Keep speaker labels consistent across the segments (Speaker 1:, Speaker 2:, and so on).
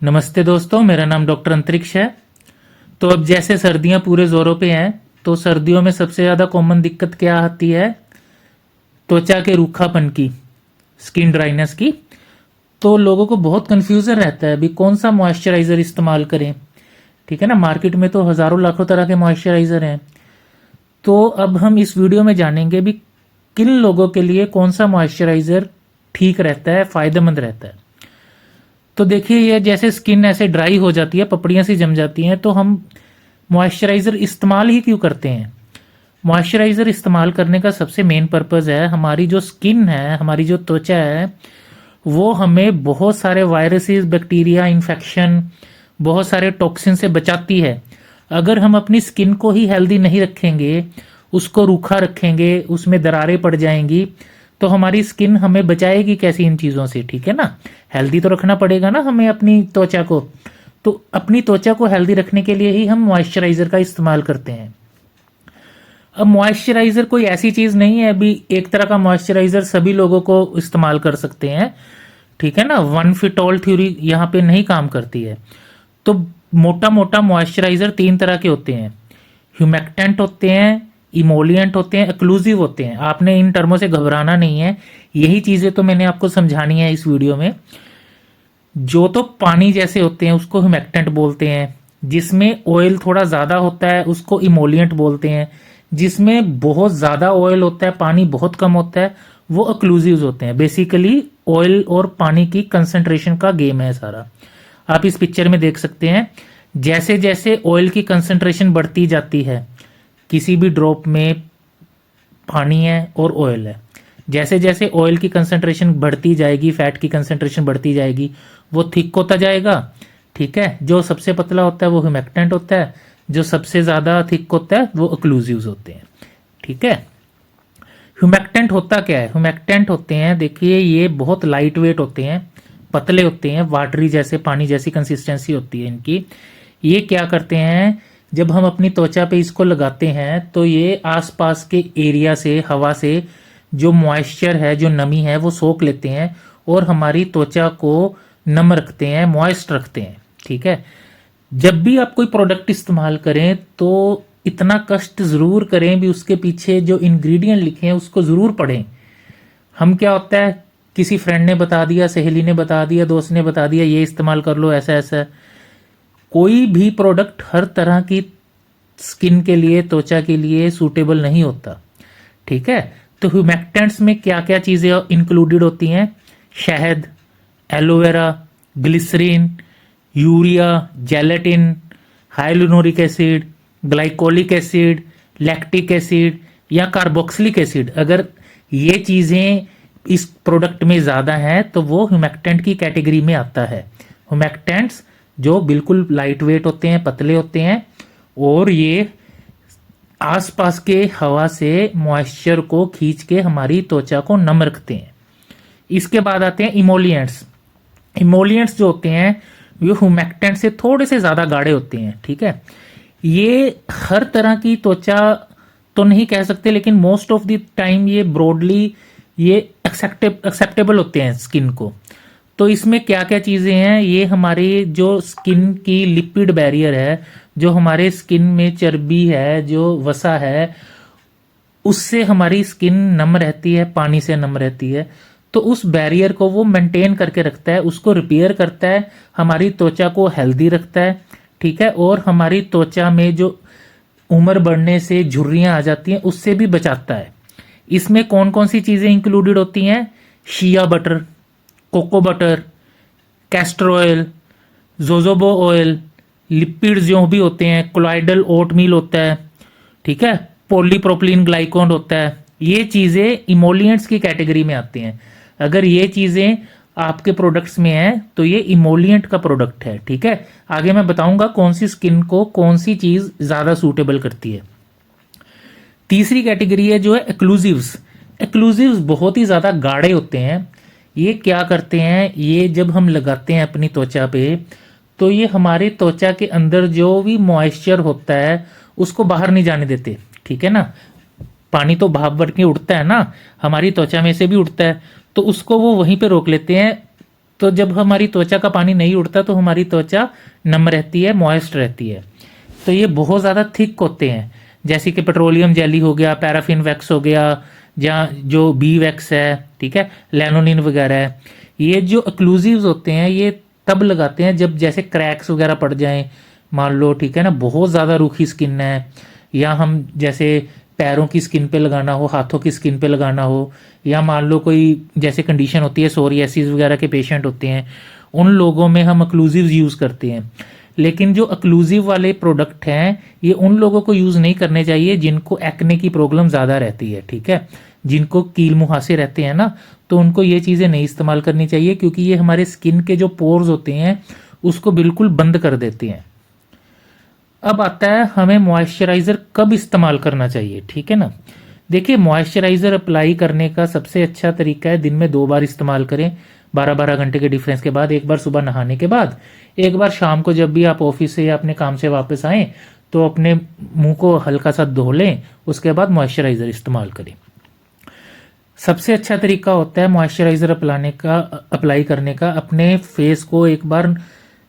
Speaker 1: नमस्ते दोस्तों, मेरा नाम डॉक्टर अंतरिक्ष है। तो अब जैसे सर्दियां पूरे जोरों पे हैं, तो सर्दियों में सबसे ज़्यादा कॉमन दिक्कत क्या आती है? त्वचा के रूखापन की, स्किन ड्राइनेस की। तो लोगों को बहुत कंफ्यूजन रहता है अभी कौन सा मॉइस्चराइज़र इस्तेमाल करें। ठीक है ना, मार्केट में तो हज़ारों लाखों तरह के मॉइस्चराइज़र हैं। तो अब हम इस वीडियो में जानेंगे भी किन लोगों के लिए कौन सा मॉइस्चराइज़र ठीक रहता है, फ़ायदेमंद रहता है। तो देखिए, ये जैसे स्किन ऐसे ड्राई हो जाती है, पपड़ियाँ सी जम जाती हैं, तो हम मॉइस्चराइज़र इस्तेमाल ही क्यों करते हैं? मॉइस्चराइज़र इस्तेमाल करने का सबसे मेन पर्पज़ है, हमारी जो स्किन है, हमारी जो त्वचा है, वो हमें बहुत सारे वायरसेस, बैक्टीरिया, इन्फेक्शन, बहुत सारे टॉक्सिन से बचाती है। अगर हम अपनी स्किन को ही हेल्दी नहीं रखेंगे, उसको रूखा रखेंगे, उसमें दरारें पड़ जाएंगी, तो हमारी स्किन हमें बचाएगी कैसी इन चीज़ों से? ठीक है ना, हेल्दी तो रखना पड़ेगा ना हमें अपनी त्वचा को। तो अपनी त्वचा को हेल्दी रखने के लिए ही हम मॉइस्चराइज़र का इस्तेमाल करते हैं। अब मॉइस्चराइज़र कोई ऐसी चीज़ नहीं है अभी एक तरह का मॉइस्चराइज़र सभी लोगों को इस्तेमाल कर सकते हैं। ठीक है ना, वन फिट ऑल थ्योरी यहाँ पे नहीं काम करती है। तो मोटा मोटा मॉइस्चराइज़र तीन तरह के होते हैं। ह्यूमेक्टेंट होते हैं, इमोलिएंट होते हैं, एक्लूसिव होते हैं। आपने इन टर्मों से घबराना नहीं है, यही चीज़ें तो मैंने आपको समझानी है इस वीडियो में। जो तो पानी जैसे होते हैं उसको ह्यूमेक्टेंट बोलते हैं, जिसमें ऑयल थोड़ा ज़्यादा होता है उसको इमोलिएंट बोलते हैं, जिसमें बहुत ज़्यादा ऑयल होता है, पानी बहुत कम होता है, वो एक्लूसिव होते हैं। बेसिकली ऑयल और पानी की कंसंट्रेशन का गेम है सारा। आप इस पिक्चर में देख सकते हैं, जैसे जैसे ऑयल की कंसंट्रेशन बढ़ती जाती है, किसी भी ड्रॉप में पानी है और ऑयल है, जैसे जैसे ऑयल की कंसंट्रेशन बढ़ती जाएगी, फैट की कंसंट्रेशन बढ़ती जाएगी, वो थिक होता जाएगा। ठीक है, जो सबसे पतला होता है वो ह्यूमेक्टेंट होता है, जो सबसे ज़्यादा थिक होता है वो एक्लूसिव्स होते हैं। ठीक है, ह्यूमेक्टेंट होता क्या है? ह्यूमेक्टेंट होते हैं, देखिए ये बहुत लाइट वेट होते हैं, पतले होते हैं, वाटरी जैसे, पानी जैसी कंसिस्टेंसी होती है इनकी। ये क्या करते हैं, जब हम अपनी त्वचा पे इसको लगाते हैं तो ये आसपास के एरिया से, हवा से जो मॉइस्चर है, जो नमी है, वो सोख लेते हैं और हमारी त्वचा को नम रखते हैं, मॉइस्ट रखते हैं। ठीक है, जब भी आप कोई प्रोडक्ट इस्तेमाल करें तो इतना कष्ट ज़रूर करें भी, उसके पीछे जो इंग्रेडिएंट लिखे हैं उसको ज़रूर पढ़ें। हम क्या होता है, किसी फ्रेंड ने बता दिया, सहेली ने बता दिया, दोस्त ने बता दिया, ये इस्तेमाल कर लो, ऐसा ऐसा। कोई भी प्रोडक्ट हर तरह की स्किन के लिए, त्वचा के लिए सूटेबल नहीं होता। ठीक है, तो ह्यूमेक्टेंट्स में क्या क्या चीज़ें इंक्लूडेड होती हैं? शहद, aloe vera, glycerine, urea, gelatin, hyaluronic acid, glycolic acid, lactic acid या कार्बोक्सिलिक एसिड। अगर ये चीज़ें इस प्रोडक्ट में ज़्यादा हैं तो वो ह्यूमेक्टेंट की कैटेगरी में आता है। ह्यूमेक्टेंट्स जो बिल्कुल लाइट वेट होते हैं, पतले होते हैं, और ये आसपास के हवा से मॉइस्चर को खींच के हमारी त्वचा को नम रखते हैं। इसके बाद आते हैं इमोलिएंट्स। इमोलिएंट्स जो होते हैं वो ह्यूमेक्टेंट से थोड़े से ज़्यादा गाढ़े होते हैं। ठीक है, ये हर तरह की त्वचा तो नहीं कह सकते, लेकिन मोस्ट ऑफ द टाइम ये ब्रॉडली ये एक्सेप्टेबल होते हैं स्किन को। तो इसमें क्या क्या चीज़ें हैं, ये हमारी जो स्किन की लिपिड बैरियर है, जो हमारे स्किन में चर्बी है, जो वसा है, उससे हमारी स्किन नम रहती है, पानी से नम रहती है। तो उस बैरियर को वो मेंटेन करके रखता है, उसको रिपेयर करता है, हमारी त्वचा को हेल्दी रखता है। ठीक है, और हमारी त्वचा में जो उम्र बढ़ने से झुर्रियाँ आ जाती हैं उससे भी बचाता है। इसमें कौन कौन सी चीज़ें इंक्लूडेड होती हैं? Shea butter, cocoa butter, castor oil, jojoba oil, lipids जो भी होते हैं, कोलाइडल ओट मील होता है। ठीक है, पॉलीप्रोपिलीन ग्लाइकोन होता है। ये चीज़ें इमोलिएंट्स की कैटेगरी में आती हैं। अगर ये चीज़ें आपके प्रोडक्ट्स में हैं तो ये इमोलिएंट का प्रोडक्ट है। ठीक है, आगे मैं बताऊंगा कौन सी स्किन को कौन सी चीज़ ज़्यादा सूटेबल करती है। तीसरी कैटेगरी है जो है एक्लूसिव्स। एक्लूसिव्स बहुत ही ज़्यादा गाढ़े होते हैं। ये क्या करते हैं, ये जब हम लगाते हैं अपनी त्वचा पे तो ये हमारी त्वचा के अंदर जो भी मॉइस्चर होता है उसको बाहर नहीं जाने देते। ठीक है ना, पानी तो भाप बन के उठता है ना, हमारी त्वचा में से भी उठता है, तो उसको वो वहीं पे रोक लेते हैं, तो जब हमारी त्वचा का पानी नहीं उड़ता तो हमारी त्वचा नम रहती है, मॉइस्ट रहती है। तो ये बहुत ज़्यादा थिक होते हैं, जैसे कि पेट्रोलियम जेली हो गया, पैराफिन वैक्स हो गया, या जो बी वैक्स है, ठीक है, लैनोलिन वगैरह है। ये जो एक्लूसिव्स होते हैं ये तब लगाते हैं जब जैसे क्रैक्स वगैरह पड़ जाएं, मान लो, ठीक है ना, बहुत ज़्यादा रूखी स्किन है, या हम जैसे पैरों की स्किन पे लगाना हो, हाथों की स्किन पे लगाना हो, या मान लो कोई जैसे कंडीशन होती है, सोरियासिस वगैरह के पेशेंट होते हैं, उन लोगों में हम एक्लूसिव यूज़ करते हैं। लेकिन जो एक्लूसिव वाले प्रोडक्ट हैं ये उन लोगों को यूज़ नहीं करने चाहिए जिनको एक्ने की प्रॉब्लम ज़्यादा रहती है, ठीक है, जिनको कील मुहासे रहते हैं ना, तो उनको ये चीज़ें नहीं इस्तेमाल करनी चाहिए, क्योंकि ये हमारे स्किन के जो पोर्स होते हैं उसको बिल्कुल बंद कर देते हैं। अब आता है हमें मॉइस्चराइज़र कब इस्तेमाल करना चाहिए, ठीक है ना। देखिए, मॉइस्चराइज़र अप्लाई करने का सबसे अच्छा तरीका है दिन में 2 बार इस्तेमाल करें, 12-12 घंटे के डिफरेंस के बाद। एक बार सुबह नहाने के बाद, एक बार शाम को जब भी आप ऑफिस से या अपने काम से वापस आएँ तो अपने मुंह को हल्का सा धो लें, उसके बाद मॉइस्चराइज़र इस्तेमाल करें। सबसे अच्छा तरीका होता है मॉइस्चराइज़र अप्लाई करने का, अपने फेस को एक बार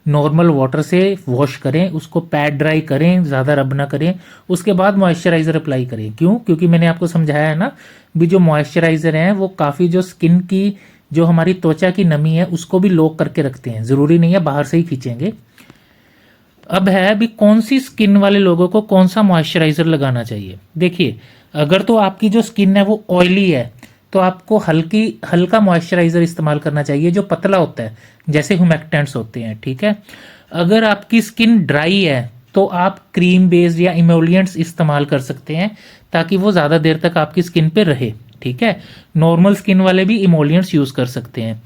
Speaker 1: नॉर्मल वाटर से वॉश करें, उसको पैड ड्राई करें, ज़्यादा रब ना करें, उसके बाद मॉइस्चराइज़र अप्लाई करें। क्यों? क्योंकि मैंने आपको समझाया है ना, भी जो मॉइस्चराइज़र हैं वो काफ़ी जो स्किन की, जो हमारी त्वचा की नमी है उसको भी लॉक करके रखते हैं, ज़रूरी नहीं है बाहर से ही खींचेंगे। अब है भी कौन सी स्किन वाले लोगों को कौन सा मॉइस्चराइज़र लगाना चाहिए। देखिए, अगर तो आपकी जो स्किन है वो ऑयली है तो आपको हल्का मॉइस्चराइज़र इस्तेमाल करना चाहिए जो पतला होता है, जैसे हुमेक्टेंट्स होते हैं, ठीक है। अगर आपकी स्किन ड्राई है तो आप क्रीम बेस्ड या इमोलियंट्स इस्तेमाल कर सकते हैं ताकि वो ज़्यादा देर तक आपकी स्किन पे रहे, ठीक है। नॉर्मल स्किन वाले भी इमोलियंट्स यूज़ कर सकते हैं।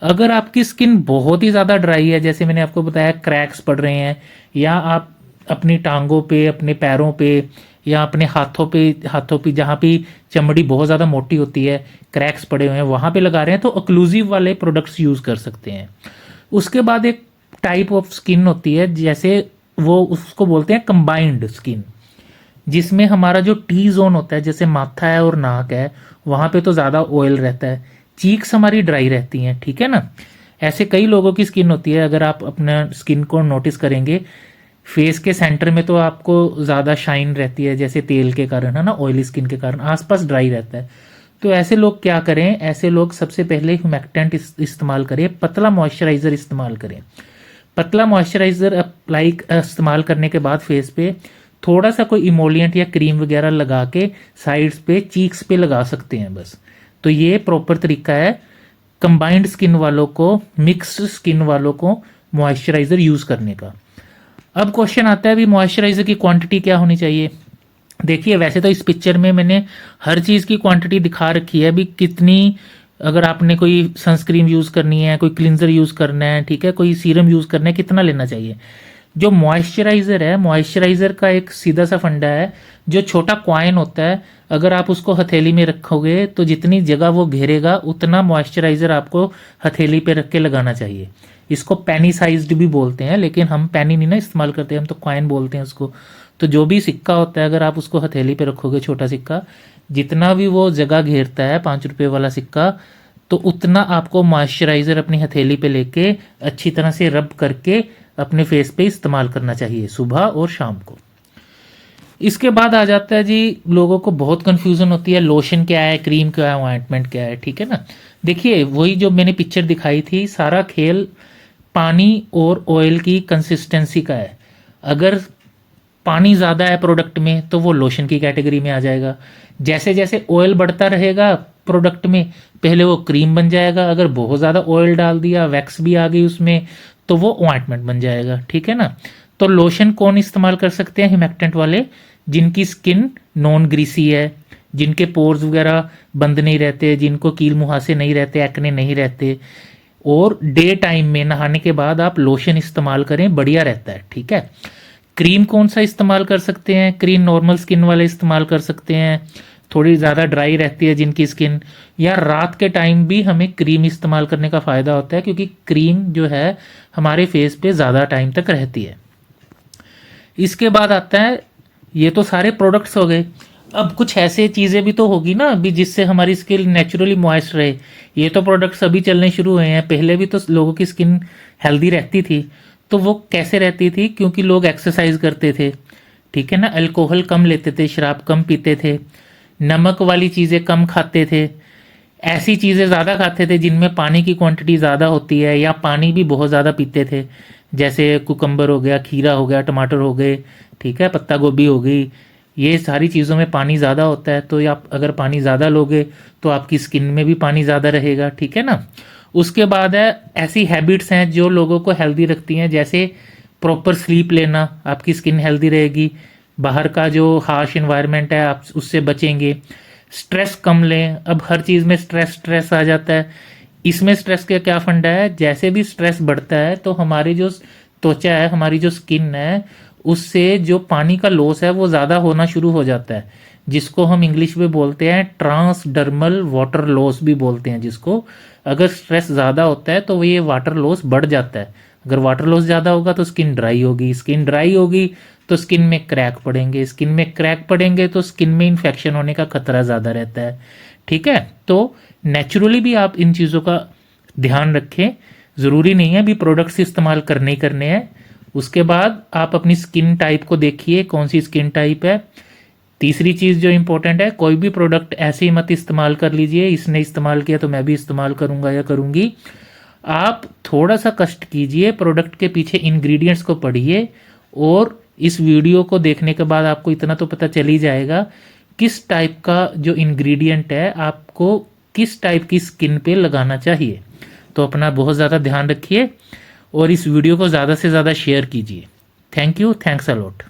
Speaker 1: अगर आपकी स्किन बहुत ही ज़्यादा ड्राई है, जैसे मैंने आपको बताया क्रैक्स पड़ रहे हैं, या आप अपनी टांगों पे, अपने पैरों पे, या अपने हाथों पे जहाँ पे चमड़ी बहुत ज़्यादा मोटी होती है, क्रैक्स पड़े हुए हैं, वहाँ पे लगा रहे हैं, तो एक्लूसिव वाले प्रोडक्ट्स यूज़ कर सकते हैं। उसके बाद एक टाइप ऑफ स्किन होती है, जैसे वो उसको बोलते हैं कंबाइंड स्किन, जिसमें हमारा जो टी जोन होता है, जैसे माथा है और नाक है, वहाँ पे तो ज़्यादा ऑयल रहता है, चीक्स हमारी ड्राई रहती हैं, ठीक है ना। ऐसे कई लोगों की स्किन होती है, अगर आप अपना स्किन को नोटिस करेंगे, फेस के सेंटर में तो आपको ज़्यादा शाइन रहती है, जैसे तेल के कारण, है ना, ऑयली स्किन के कारण, आसपास ड्राई रहता है। तो ऐसे लोग क्या करें, ऐसे लोग सबसे पहले ह्यूमेक्टेंट इस्तेमाल करें, पतला मॉइस्चराइज़र इस्तेमाल करें। पतला मॉइस्चराइज़र इस्तेमाल करने के बाद फेस पे थोड़ा सा कोई इमोलियंट या क्रीम वगैरह लगा के साइड्स पे, चीक्स पे लगा सकते हैं बस। तो ये प्रॉपर तरीका है कंबाइंड स्किन वालों को, मिक्स्ड स्किन वालों को मॉइस्चराइज़र यूज़ करने का। अब क्वेश्चन आता है भी मॉइस्चराइज़र की क्वांटिटी क्या होनी चाहिए। देखिए, वैसे तो इस पिक्चर में मैंने हर चीज़ की क्वांटिटी दिखा रखी है भी, कितनी, अगर आपने कोई सनस्क्रीन यूज़ करनी है, कोई क्लिनजर यूज़ करना है, ठीक है, कोई सीरम यूज़ करना है, कितना लेना चाहिए। जो मॉइस्चराइज़र है, मॉइस्चराइज़र का एक सीधा सा फंडा है, जो छोटा कॉइन होता है, अगर आप उसको हथेली में रखोगे तो जितनी जगह वो घेरेगा उतना मॉइस्चराइज़र आपको हथेली पे रख के लगाना चाहिए। इसको पेनी साइज्ड भी बोलते हैं, लेकिन हम पेनी नहीं ना इस्तेमाल करते, हम तो कॉइन बोलते हैं उसको। तो जो भी सिक्का होता है, अगर आप उसको हथेली पे रखोगे, छोटा सिक्का, जितना भी वो जगह घेरता है, 5 रुपये वाला सिक्का, तो उतना आपको मॉइस्चराइज़र अपनी हथेली पे लेके अच्छी तरह से रब करके अपने फेस पे इस्तेमाल करना चाहिए, सुबह और शाम को। इसके बाद आ जाता है जी, लोगों को बहुत कन्फ्यूज़न होती है, लोशन क्या है, क्रीम क्या है, ऑइंटमेंट क्या है, ठीक है ना। देखिए, वही जो मैंने पिक्चर दिखाई थी, सारा खेल पानी और ऑयल की कंसिस्टेंसी का है। अगर पानी ज़्यादा है प्रोडक्ट में तो वो लोशन की कैटेगरी में आ जाएगा। जैसे जैसे ऑयल बढ़ता रहेगा प्रोडक्ट में, पहले वो क्रीम बन जाएगा, अगर बहुत ज़्यादा ऑयल डाल दिया, वैक्स भी आ गई उसमें, तो वो ऑइंटमेंट बन जाएगा, ठीक है ना। तो लोशन कौन इस्तेमाल कर सकते हैं, ह्यूमेक्टेंट वाले, जिनकी स्किन नॉन ग्रीसी है, जिनके पोर्स वगैरह बंद नहीं रहते, जिनको कील मुहासे नहीं रहते, एक्ने नहीं रहते, और डे टाइम में नहाने के बाद आप लोशन इस्तेमाल करें, बढ़िया रहता है, ठीक है। क्रीम कौन सा इस्तेमाल कर सकते हैं, क्रीम नॉर्मल स्किन वाले इस्तेमाल कर सकते हैं, थोड़ी ज़्यादा ड्राई रहती है जिनकी स्किन, या रात के टाइम भी हमें क्रीम इस्तेमाल करने का फ़ायदा होता है, क्योंकि क्रीम जो है हमारे फेस पे ज़्यादा टाइम तक रहती है। इसके बाद आता है, ये तो सारे प्रोडक्ट्स हो गए। अब कुछ ऐसे चीज़ें भी तो होगी ना अभी जिससे हमारी स्किन नेचुरली मॉइस्ट रहे। ये तो प्रोडक्ट्स अभी चलने शुरू हुए हैं, पहले भी तो लोगों की स्किन हेल्दी रहती थी। तो वो कैसे रहती थी? क्योंकि लोग एक्सरसाइज करते थे, ठीक है ना, अल्कोहल कम लेते थे, शराब कम पीते थे, नमक वाली चीज़ें कम खाते थे, ऐसी चीज़ें ज़्यादा खाते थे जिनमें पानी की क्वांटिटी ज़्यादा होती है, या पानी भी बहुत ज़्यादा पीते थे। जैसे कुकम्बर हो गया, खीरा हो गया, टमाटर हो गए, ठीक है, पत्ता गोभी हो गई। ये सारी चीज़ों में पानी ज़्यादा होता है, तो आप अगर पानी ज़्यादा लोगे तो आपकी स्किन में भी पानी ज़्यादा रहेगा, ठीक है ना। उसके बाद है ऐसी हैबिट्स हैं जो लोगों को हेल्दी रखती हैं, जैसे प्रॉपर स्लीप लेना, आपकी स्किन हेल्दी रहेगी। बाहर का जो हार्श इन्वायरमेंट है आप उससे बचेंगे। स्ट्रेस कम लें, अब हर चीज़ में स्ट्रेस स्ट्रेस आ जाता है। इसमें स्ट्रेस का क्या फंडा है? जैसे भी स्ट्रेस बढ़ता है तो हमारी जो त्वचा है, हमारी जो स्किन है, उससे जो पानी का लॉस है वो ज़्यादा होना शुरू हो जाता है, जिसको हम इंग्लिश में बोलते हैं ट्रांसडर्मल वाटर लॉस भी बोलते हैं जिसको। अगर स्ट्रेस ज़्यादा होता है तो ये वाटर लॉस बढ़ जाता है। अगर वाटर लॉस ज़्यादा होगा तो स्किन ड्राई होगी, स्किन ड्राई होगी तो स्किन में क्रैक पड़ेंगे, स्किन में क्रैक पड़ेंगे तो स्किन में इन्फेक्शन होने का खतरा ज़्यादा रहता है, ठीक है। तो नेचुरली भी आप इन चीज़ों का ध्यान रखें। ज़रूरी नहीं है भी प्रोडक्ट्स इस्तेमाल करने ही करने हैं। उसके बाद आप अपनी स्किन टाइप को देखिए, कौन सी स्किन टाइप है। तीसरी चीज़ जो इम्पोर्टेंट है, कोई भी प्रोडक्ट ऐसे ही मत इस्तेमाल कर लीजिए, इसने इस्तेमाल किया तो मैं भी इस्तेमाल करूंगा या करूंगी। आप थोड़ा सा कष्ट कीजिए, प्रोडक्ट के पीछे इंग्रेडिएंट्स को पढ़िए, और इस वीडियो को देखने के बाद आपको इतना तो पता चल ही जाएगा किस टाइप का जो इंग्रेडिएंट है आपको किस टाइप की स्किन पे लगाना चाहिए। तो अपना बहुत ज़्यादा ध्यान रखिए और इस वीडियो को ज़्यादा से ज़्यादा शेयर कीजिए। Thank you, thanks a lot.